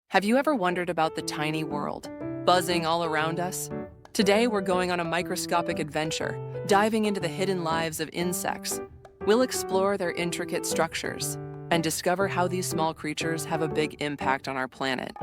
Have you ever wondered about the tiny world, buzzing all around us? Today, we're going on a microscopic adventure, diving into the hidden lives of insects. We'll explore their intricate structures and discover how these small creatures have a big impact on our planet.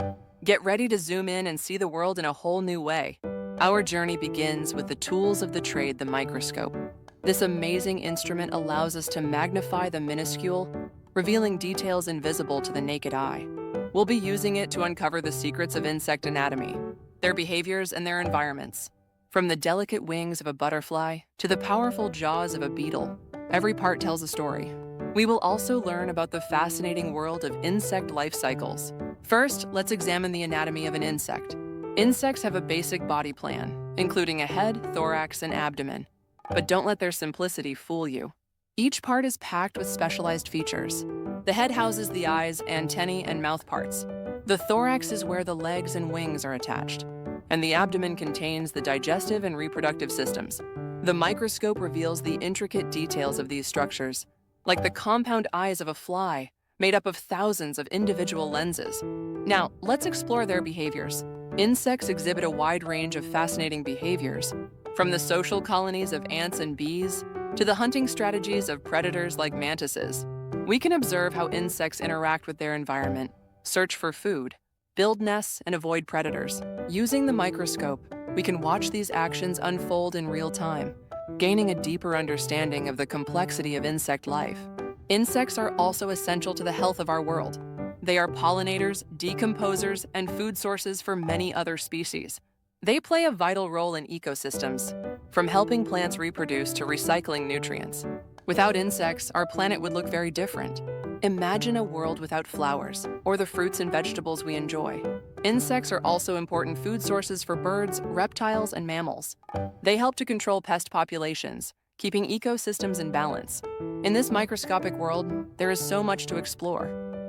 Get ready to zoom in and see the world in a whole new way. Our journey begins with the tools of the trade, the microscope. This amazing instrument allows us to magnify the minuscule, revealing details invisible to the naked eye. We'll be using it to uncover the secrets of insect anatomy, their behaviors and their environments. From the delicate wings of a butterfly to the powerful jaws of a beetle, every part tells a story. We will also learn about the fascinating world of insect life cycles. First, let's examine the anatomy of an insect. Insects have a basic body plan, including a head, thorax, and abdomen. But don't let their simplicity fool you. Each part is packed with specialized features. The head houses the eyes, antennae, and mouth parts. The thorax is where the legs and wings are attached. And the abdomen contains the digestive and reproductive systems. The microscope reveals the intricate details of these structures, like the compound eyes of a fly, made up of thousands of individual lenses. Now, let's explore their behaviors. Insects exhibit a wide range of fascinating behaviors, from the social colonies of ants and bees to the hunting strategies of predators like mantises. We can observe how insects interact with their environment, search for food, build nests, and avoid predators. Using the microscope, we can watch these actions unfold in real time, gaining a deeper understanding of the complexity of insect life. Insects are also essential to the health of our world. They are pollinators, decomposers, and food sources for many other species. They play a vital role in ecosystems, from helping plants reproduce to recycling nutrients. Without insects, our planet would look very different. Imagine a world without flowers, or the fruits and vegetables we enjoy. Insects are also important food sources for birds, reptiles, and mammals. They help to control pest populations, keeping ecosystems in balance. In this microscopic world, there is so much to explore.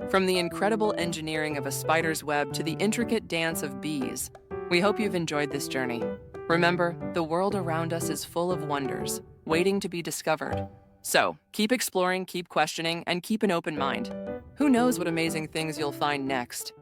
From the incredible engineering of a spider's web to the intricate dance of bees. We hope you've enjoyed this journey. Remember, the world around us is full of wonders, waiting to be discovered. So, keep exploring, keep questioning, and keep an open mind. Who knows what amazing things you'll find next?